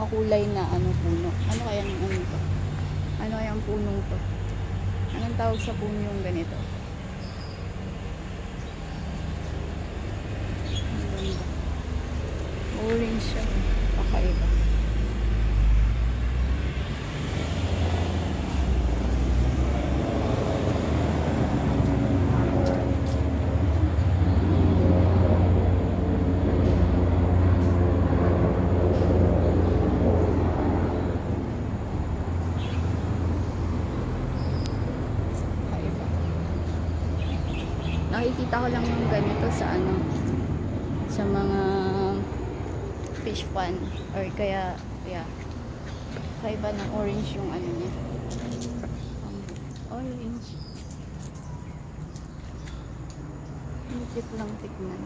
makulay na ano puno. Ano kayang ano to? Ano kayang punong to? Anong tawag sa puno yung ganito? Ang ganda. Orange siya. Kakaiba. Nakikita ko lang yung ganito sa ano, sa mga fish pond or kaya yeah, kaiba ng orange yung ano niya, orange. Hindi lang tignan.